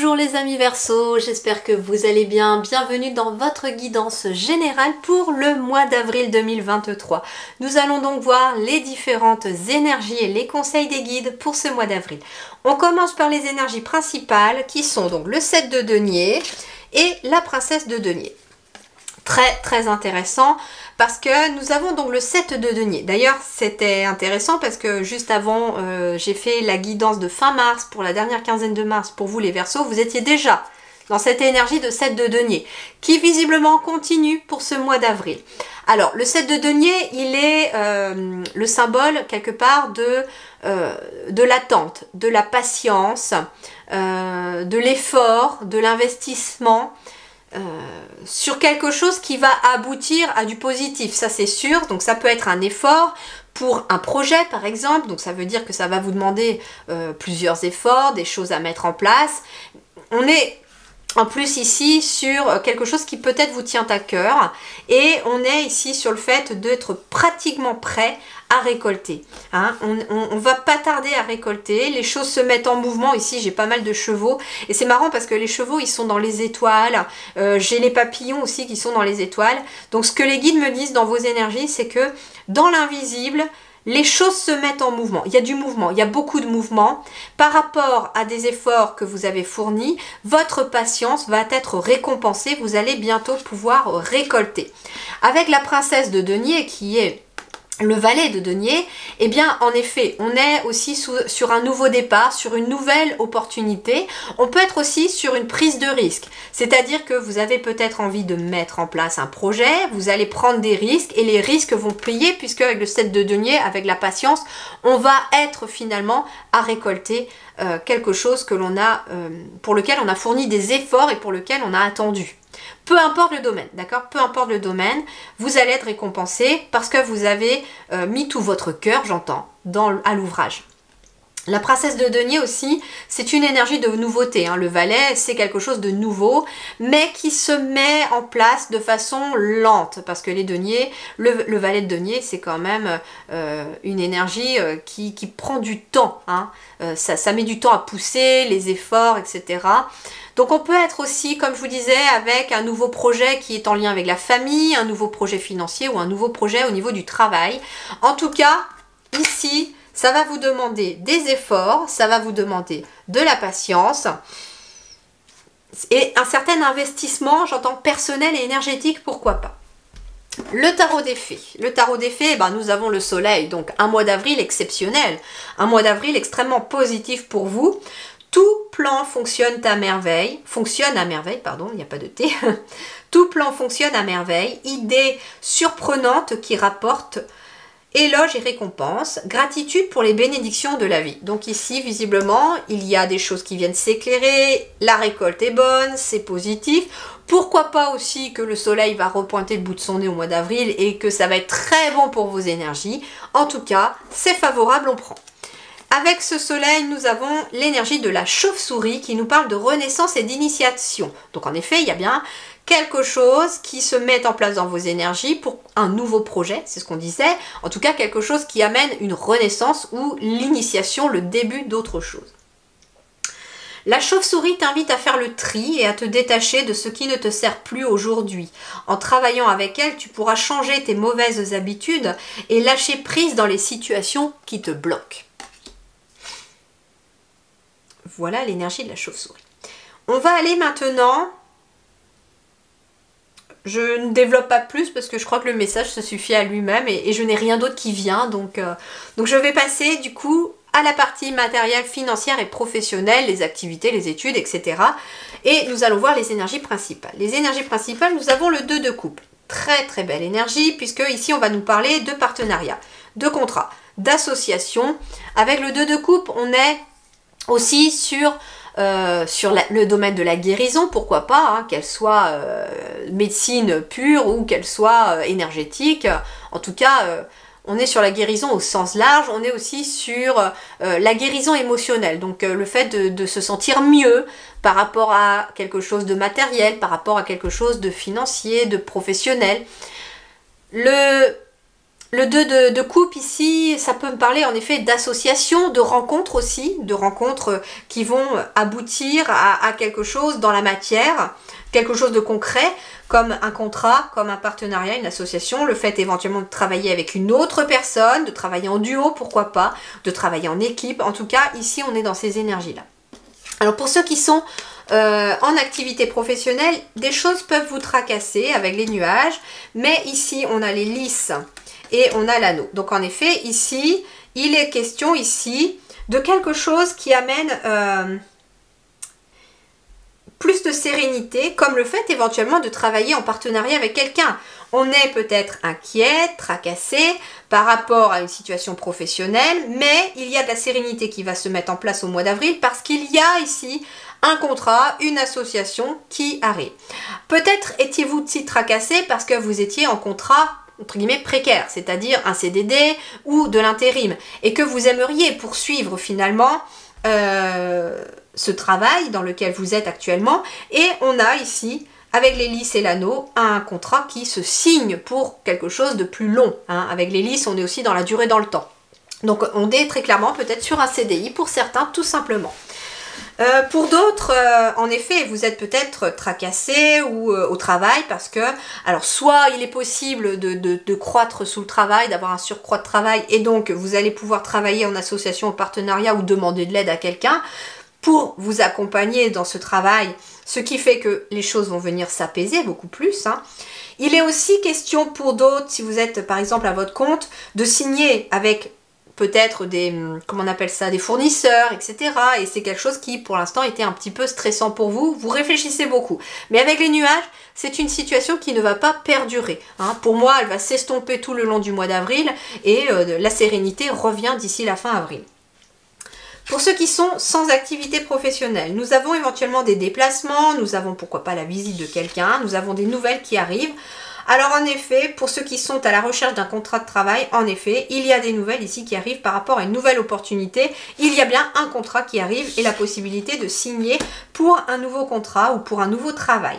Bonjour les amis Verseau, j'espère que vous allez bien. Bienvenue dans votre guidance générale pour le mois d'avril 2023. Nous allons donc voir les différentes énergies et les conseils des guides pour ce mois d'avril. On commence par les énergies principales qui sont donc le 7 de denier et la princesse de denier. Très intéressant parce que nous avons donc le 7 de denier. D'ailleurs c'était intéressant parce que juste avant j'ai fait la guidance de fin mars pour la dernière quinzaine de mars pour vous les Verseaux. Vous étiez déjà dans cette énergie de 7 de denier qui visiblement continue pour ce mois d'avril. Alors le 7 de denier il est le symbole quelque part de l'attente, de la patience, de l'effort, de l'investissement. Sur quelque chose qui va aboutir à du positif, ça c'est sûr. Donc ça peut être un effort pour un projet par exemple, donc ça veut dire que ça va vous demander plusieurs efforts, des choses à mettre en place. On est en plus ici sur quelque chose qui peut-être vous tient à cœur et on est ici sur le fait d'être pratiquement prêt à récolter. Hein. On va pas tarder à récolter, les choses se mettent en mouvement. Ici j'ai pas mal de chevaux et c'est marrant parce que les chevaux ils sont dans les étoiles, j'ai les papillons aussi qui sont dans les étoiles. Donc ce que les guides me disent dans vos énergies c'est que dans l'invisible, les choses se mettent en mouvement, il y a du mouvement, il y a beaucoup de mouvement. Par rapport à des efforts que vous avez fournis, votre patience va être récompensée, vous allez bientôt pouvoir récolter. Avec la princesse de denier qui est le valet de denier, eh bien en effet on est aussi sur un nouveau départ, sur une nouvelle opportunité. On peut être aussi sur une prise de risque, c'est-à-dire que vous avez peut-être envie de mettre en place un projet, vous allez prendre des risques et les risques vont payer puisque avec le 7 de denier, avec la patience, on va être finalement à récolter quelque chose que l'on a, pour lequel on a fourni des efforts et pour lequel on a attendu. Peu importe le domaine, d'accord? Peu importe le domaine, vous allez être récompensé parce que vous avez mis tout votre cœur, j'entends, à l'ouvrage. La princesse de denier aussi, c'est une énergie de nouveauté. Hein. Le valet, c'est quelque chose de nouveau, mais qui se met en place de façon lente. Parce que les deniers, le valet de denier, c'est quand même une énergie qui prend du temps. Hein. Ça met du temps à pousser, les efforts, etc. Donc on peut être aussi, comme je vous disais, avec un nouveau projet qui est en lien avec la famille, un nouveau projet financier ou un nouveau projet au niveau du travail. En tout cas, ici, ça va vous demander des efforts, ça va vous demander de la patience et un certain investissement, j'entends personnel et énergétique, pourquoi pas. Le tarot des fées. Le tarot des fées, ben, nous avons le soleil, donc un mois d'avril exceptionnel, un mois d'avril extrêmement positif pour vous. Tout plan fonctionne à merveille, pardon, il n'y a pas de T. Tout plan fonctionne à merveille, idée surprenante qui rapporte éloge et récompense, gratitude pour les bénédictions de la vie. Donc ici, visiblement, il y a des choses qui viennent s'éclairer, la récolte est bonne, c'est positif. Pourquoi pas aussi que le soleil va repointer le bout de son nez au mois d'avril et que ça va être très bon pour vos énergies. En tout cas, c'est favorable, on prend. Avec ce soleil, nous avons l'énergie de la chauve-souris qui nous parle de renaissance et d'initiation. Donc en effet, il y a bien quelque chose qui se met en place dans vos énergies pour un nouveau projet, c'est ce qu'on disait. En tout cas, quelque chose qui amène une renaissance ou l'initiation, le début d'autre chose. La chauve-souris t'invite à faire le tri et à te détacher de ce qui ne te sert plus aujourd'hui. En travaillant avec elle, tu pourras changer tes mauvaises habitudes et lâcher prise dans les situations qui te bloquent. Voilà l'énergie de la chauve-souris. On va aller maintenant... Je ne développe pas plus parce que je crois que le message se suffit à lui-même et je n'ai rien d'autre qui vient. Donc je vais passer du coup à la partie matérielle, financière et professionnelle, les activités, les études, etc. Et nous allons voir les énergies principales. Les énergies principales, nous avons le 2 de coupe. Très belle énergie puisque ici on va nous parler de partenariat, de contrat, d'association. Avec le 2 de coupe, on est aussi sur le domaine de la guérison, pourquoi pas, hein, qu'elle soit médecine pure ou qu'elle soit énergétique. En tout cas, on est sur la guérison au sens large, on est aussi sur la guérison émotionnelle, donc le fait de se sentir mieux par rapport à quelque chose de matériel, par rapport à quelque chose de financier, de professionnel. Le 2 de coupe ici, ça peut me parler en effet d'associations, de rencontres aussi, de rencontres qui vont aboutir à quelque chose dans la matière, quelque chose de concret, comme un contrat, comme un partenariat, une association, le fait éventuellement de travailler avec une autre personne, de travailler en duo, pourquoi pas, de travailler en équipe. En tout cas, ici, on est dans ces énergies-là. Alors pour ceux qui sont en activité professionnelle, des choses peuvent vous tracasser avec les nuages, mais ici, on a les lys et on a l'anneau. Donc en effet, ici, il est question ici de quelque chose qui amène plus de sérénité, comme le fait éventuellement de travailler en partenariat avec quelqu'un. On est peut-être inquiet, tracassé par rapport à une situation professionnelle, mais il y a de la sérénité qui va se mettre en place au mois d'avril parce qu'il y a ici un contrat, une association qui arrive. Peut-être étiez-vous si tracassé parce que vous étiez en contrat entre guillemets précaire, c'est-à-dire un CDD ou de l'intérim, et que vous aimeriez poursuivre finalement ce travail dans lequel vous êtes actuellement, et on a ici, avec les lys et l'anneau, un contrat qui se signe pour quelque chose de plus long. Hein. Avec les lys, on est aussi dans la durée dans le temps. Donc on est très clairement peut-être sur un CDI pour certains, tout simplement. Pour d'autres, en effet, vous êtes peut-être tracassé ou au travail parce que, alors soit il est possible de croître sous le travail, d'avoir un surcroît de travail et donc vous allez pouvoir travailler en association, en partenariat ou demander de l'aide à quelqu'un pour vous accompagner dans ce travail, ce qui fait que les choses vont venir s'apaiser beaucoup plus. Hein. Il est aussi question pour d'autres, si vous êtes par exemple à votre compte, de signer avec peut-être des, comment on appelle ça, des fournisseurs, etc. Et c'est quelque chose qui, pour l'instant, était un petit peu stressant pour vous. Vous réfléchissez beaucoup. Mais avec les nuages, c'est une situation qui ne va pas perdurer. Hein. Pour moi, elle va s'estomper tout le long du mois d'avril et la sérénité revient d'ici la fin avril. Pour ceux qui sont sans activité professionnelle, nous avons éventuellement des déplacements, nous avons pourquoi pas la visite de quelqu'un, nous avons des nouvelles qui arrivent. Alors en effet, pour ceux qui sont à la recherche d'un contrat de travail, en effet, il y a des nouvelles ici qui arrivent par rapport à une nouvelle opportunité. Il y a bien un contrat qui arrive et la possibilité de signer pour un nouveau contrat ou pour un nouveau travail.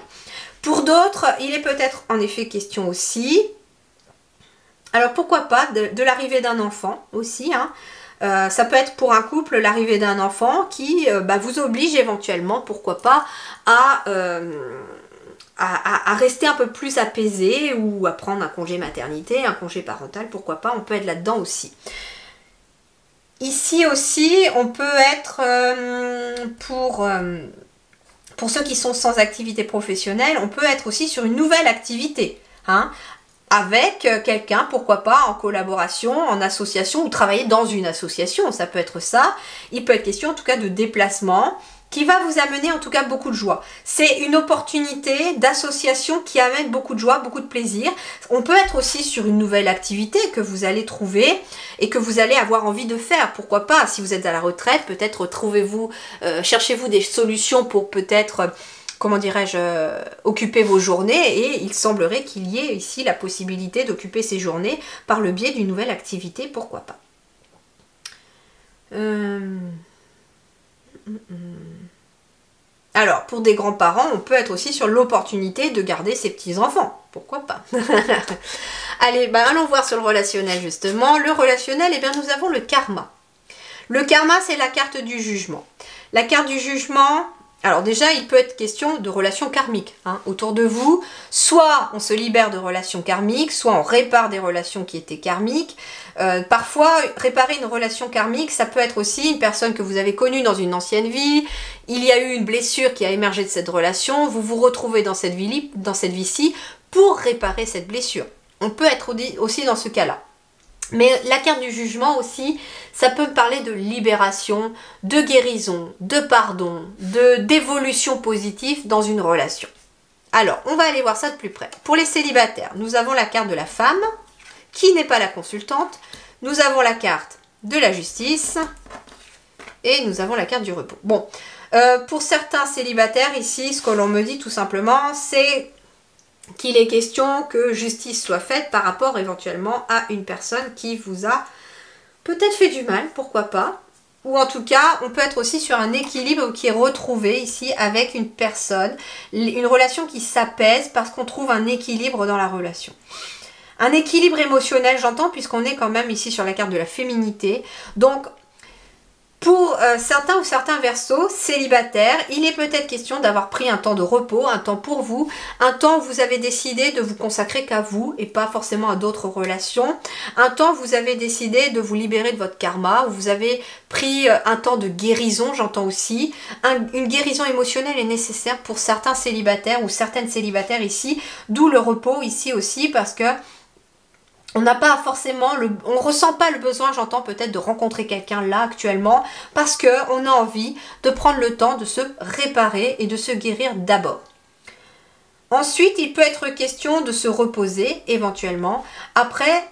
Pour d'autres, il est peut-être en effet question aussi, alors pourquoi pas, de l'arrivée d'un enfant aussi, hein. Ça peut être pour un couple l'arrivée d'un enfant qui vous oblige éventuellement, pourquoi pas, à rester un peu plus apaisé ou à prendre un congé maternité, un congé parental, pourquoi pas, on peut être là-dedans aussi. Ici aussi, on peut être pour ceux qui sont sans activité professionnelle, on peut être aussi sur une nouvelle activité, hein, avec quelqu'un, pourquoi pas, en collaboration, en association, ou travailler dans une association, ça peut être ça. Il peut être question en tout cas de déplacement, qui va vous amener en tout cas beaucoup de joie. C'est une opportunité d'association qui amène beaucoup de joie, beaucoup de plaisir. On peut être aussi sur une nouvelle activité que vous allez trouver et que vous allez avoir envie de faire. Pourquoi pas, si vous êtes à la retraite, peut-être cherchez-vous des solutions pour peut-être, comment dirais-je, occuper vos journées, et il semblerait qu'il y ait ici la possibilité d'occuper ces journées par le biais d'une nouvelle activité, pourquoi pas. Alors, pour des grands-parents, on peut être aussi sur l'opportunité de garder ses petits-enfants. Pourquoi pas. Allez, allons voir sur le relationnel justement. Le relationnel, eh bien, nous avons le karma. Le karma, c'est la carte du jugement. La carte du jugement, alors déjà, il peut être question de relations karmiques hein, autour de vous. Soit on se libère de relations karmiques, soit on répare des relations qui étaient karmiques. Parfois, réparer une relation karmique, ça peut être aussi une personne que vous avez connue dans une ancienne vie. Il y a eu une blessure qui a émergé de cette relation. Vous vous retrouvez dans cette vie-ci pour réparer cette blessure. On peut être aussi dans ce cas-là. Mais la carte du jugement aussi, ça peut me parler de libération, de guérison, de pardon, d'évolution positive dans une relation. Alors, on va aller voir ça de plus près. Pour les célibataires, nous avons la carte de la femme, qui n'est pas la consultante. Nous avons la carte de la justice et nous avons la carte du repos. Bon, pour certains célibataires ici, ce que l'on me dit tout simplement, c'est qu'il est question que justice soit faite par rapport éventuellement à une personne qui vous a peut-être fait du mal, pourquoi pas. Ou en tout cas, on peut être aussi sur un équilibre qui est retrouvé ici avec une personne, une relation qui s'apaise parce qu'on trouve un équilibre dans la relation. Un équilibre émotionnel, j'entends, puisqu'on est quand même ici sur la carte de la féminité. Donc, pour certains ou certains Verseaux célibataires, il est peut-être question d'avoir pris un temps de repos, un temps pour vous, un temps où vous avez décidé de vous consacrer qu'à vous et pas forcément à d'autres relations, un temps où vous avez décidé de vous libérer de votre karma, où vous avez pris un temps de guérison, j'entends aussi. Une guérison émotionnelle est nécessaire pour certains célibataires ou certaines célibataires ici, d'où le repos ici aussi, parce que on n'a pas forcément, on ressent pas le besoin, j'entends peut-être, de rencontrer quelqu'un là actuellement, parce qu'on a envie de prendre le temps de se réparer et de se guérir d'abord. Ensuite, il peut être question de se reposer, éventuellement, après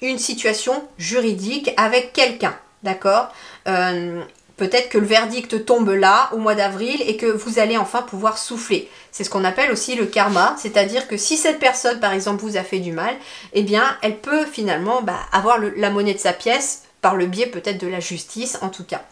une situation juridique avec quelqu'un, d'accord ? Peut-être que le verdict tombe là, au mois d'avril, et que vous allez enfin pouvoir souffler. C'est ce qu'on appelle aussi le karma, c'est-à-dire que si cette personne, par exemple, vous a fait du mal, eh bien, elle peut finalement avoir la monnaie de sa pièce, par le biais peut-être de la justice, en tout cas.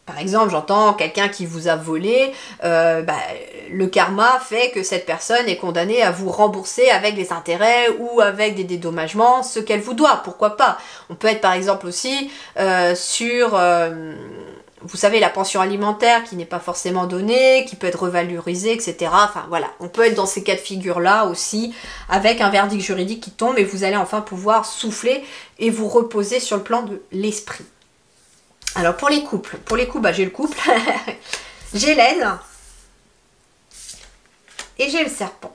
Par exemple, j'entends quelqu'un qui vous a volé, le karma fait que cette personne est condamnée à vous rembourser avec des intérêts ou avec des dédommagements, ce qu'elle vous doit, pourquoi pas. On peut être par exemple aussi sur, vous savez, la pension alimentaire qui n'est pas forcément donnée, qui peut être revalorisée, etc. Enfin voilà, on peut être dans ces cas de figure-là aussi, avec un verdict juridique qui tombe et vous allez enfin pouvoir souffler et vous reposer sur le plan de l'esprit. Alors pour les couples, j'ai le couple, j'ai l'aide et j'ai le serpent.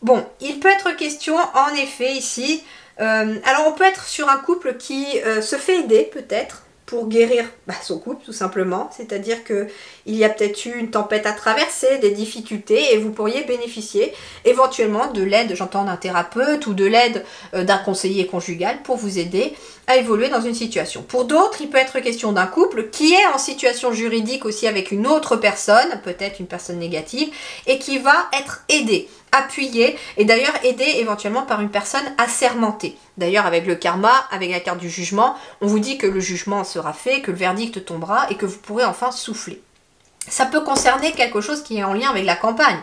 Bon, il peut être question en effet ici, alors on peut être sur un couple qui se fait aider peut-être pour guérir son couple tout simplement, c'est-à-dire que il y a peut-être eu une tempête à traverser, des difficultés et vous pourriez bénéficier éventuellement de l'aide, j'entends, d'un thérapeute ou de l'aide d'un conseiller conjugal pour vous aider à évoluer dans une situation. Pour d'autres, il peut être question d'un couple qui est en situation juridique aussi avec une autre personne, peut-être une personne négative, et qui va être aidé, appuyé, et d'ailleurs aidé éventuellement par une personne assermentée. D'ailleurs, avec le karma, avec la carte du jugement, on vous dit que le jugement sera fait, que le verdict tombera et que vous pourrez enfin souffler. Ça peut concerner quelque chose qui est en lien avec la campagne.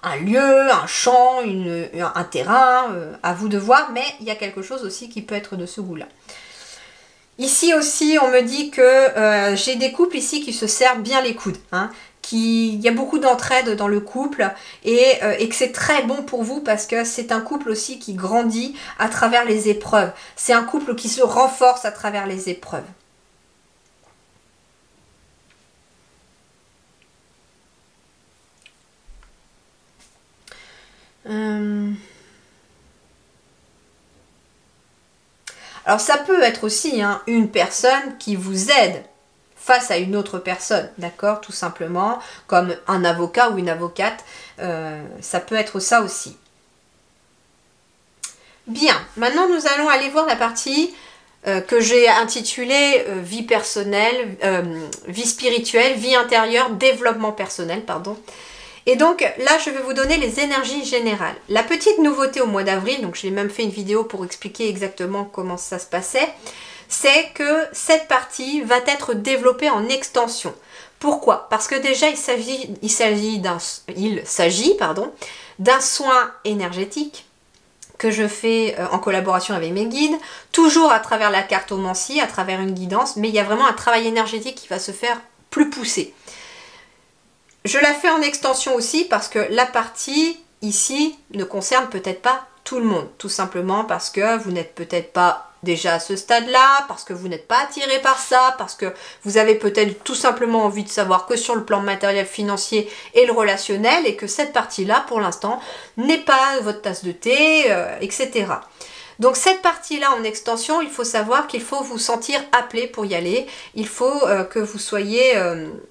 Un lieu, un champ, un terrain, à vous de voir, mais il y a quelque chose aussi qui peut être de ce goût-là. Ici aussi, on me dit que j'ai des couples ici qui se serrent bien les coudes, hein, il y a beaucoup d'entraide dans le couple et que c'est très bon pour vous parce que c'est un couple aussi qui grandit à travers les épreuves. C'est un couple qui se renforce à travers les épreuves. Alors ça peut être aussi une personne qui vous aide face à une autre personne, d'accord, tout simplement, comme un avocat ou une avocate, ça peut être ça aussi. Bien, maintenant nous allons aller voir la partie que j'ai intitulée vie personnelle, vie spirituelle, vie intérieure, développement personnel, pardon. Et donc là, je vais vous donner les énergies générales. La petite nouveauté au mois d'avril, donc j'ai même fait une vidéo pour expliquer exactement comment ça se passait, c'est que cette partie va être développée en extension. Pourquoi? Parce que déjà, il s'agit d'un soin énergétique que je fais en collaboration avec mes guides, toujours à travers la cartomancie, à travers une guidance, mais il y a vraiment un travail énergétique qui va se faire plus poussé. Je la fais en extension aussi parce que la partie ici ne concerne peut-être pas tout le monde, tout simplement parce que vous n'êtes peut-être pas déjà à ce stade-là, parce que vous n'êtes pas attiré par ça, parce que vous avez peut-être tout simplement envie de savoir que sur le plan matériel, financier et le relationnel, et que cette partie-là, pour l'instant, n'est pas votre tasse de thé, etc. Donc cette partie-là en extension, il faut savoir qu'il faut vous sentir appelé pour y aller, il faut que vous soyez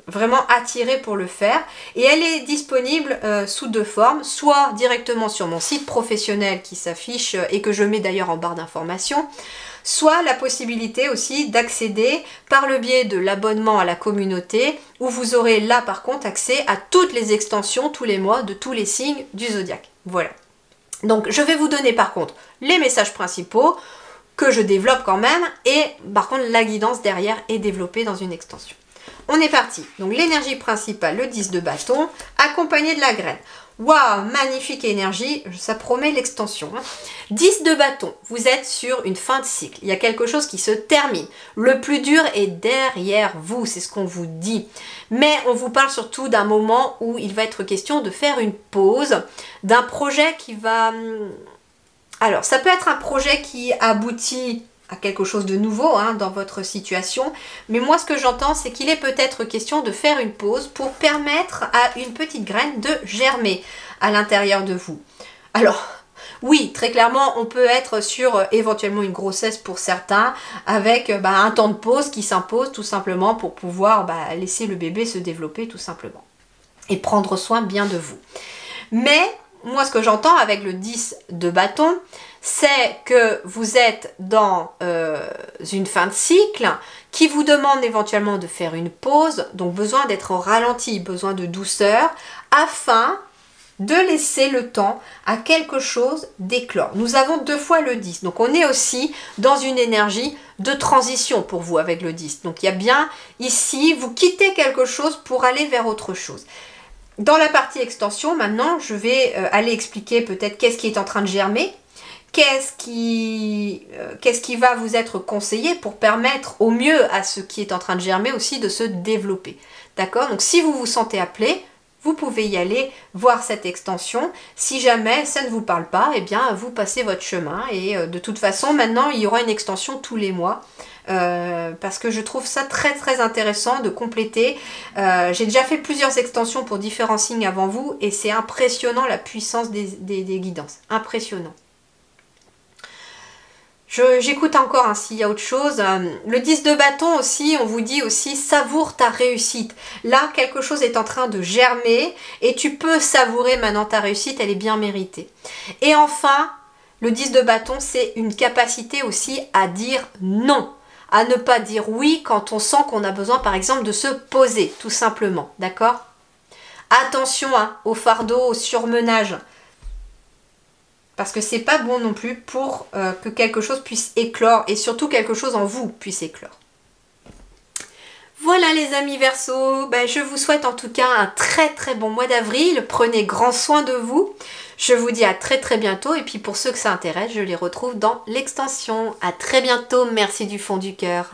vraiment attiré pour le faire, et elle est disponible sous deux formes, soit directement sur mon site professionnel qui s'affiche et que je mets d'ailleurs en barre d'informations, soit la possibilité aussi d'accéder par le biais de l'abonnement à la communauté, où vous aurez là par contre accès à toutes les extensions tous les mois de tous les signes du zodiaque. Voilà. Donc je vais vous donner par contre les messages principaux que je développe quand même, et par contre la guidance derrière est développée dans une extension. On est parti. Donc l'énergie principale, le 10 de bâton, accompagné de la graine. Waouh, magnifique énergie, ça promet l'extension. 10 de bâton, vous êtes sur une fin de cycle. Il y a quelque chose qui se termine. Le plus dur est derrière vous, c'est ce qu'on vous dit. Mais on vous parle surtout d'un moment où il va être question de faire une pause, d'un projet qui va... Alors, ça peut être un projet qui aboutit à quelque chose de nouveau dans votre situation. Mais moi, ce que j'entends, c'est qu'il est peut-être question de faire une pause pour permettre à une petite graine de germer à l'intérieur de vous. Alors, oui, très clairement, on peut être sur éventuellement une grossesse pour certains, avec un temps de pause qui s'impose tout simplement pour pouvoir laisser le bébé se développer tout simplement. Et prendre soin bien de vous. Mais, moi, ce que j'entends avec le 10 de bâton, c'est que vous êtes dans une fin de cycle qui vous demande éventuellement de faire une pause, donc besoin d'être en ralenti, besoin de douceur, afin de laisser le temps à quelque chose d'éclore. Nous avons 2 fois le 10, donc on est aussi dans une énergie de transition pour vous avec le 10. Donc il y a bien ici, vous quittez quelque chose pour aller vers autre chose. Dans la partie extension, maintenant, je vais aller expliquer peut-être qu'est-ce qui est en train de germer, qu'est-ce qui va vous être conseillé pour permettre au mieux à ce qui est en train de germer aussi de se développer. D'accord? Donc si vous vous sentez appelé, vous pouvez y aller voir cette extension. Si jamais ça ne vous parle pas, eh bien vous passez votre chemin. Et de toute façon, maintenant, il y aura une extension tous les mois. Parce que je trouve ça très très intéressant de compléter. J'ai déjà fait plusieurs extensions pour différents signes avant vous. Et c'est impressionnant la puissance des guidances. Impressionnant. J'écoute encore s'il y a autre chose. Le 10 de bâton aussi, on vous dit aussi savoure ta réussite. Là, quelque chose est en train de germer et tu peux savourer maintenant ta réussite, elle est bien méritée. Et enfin, le 10 de bâton, c'est une capacité aussi à dire non, à ne pas dire oui quand on sent qu'on a besoin par exemple de se poser, tout simplement, d'accord? Attention au fardeau, au surmenage. Parce que c'est pas bon non plus pour que quelque chose puisse éclore et surtout quelque chose en vous puisse éclore. Voilà les amis Verseau, je vous souhaite en tout cas un très très bon mois d'avril. Prenez grand soin de vous. Je vous dis à très très bientôt et puis pour ceux que ça intéresse, je les retrouve dans l'extension. À très bientôt, merci du fond du cœur.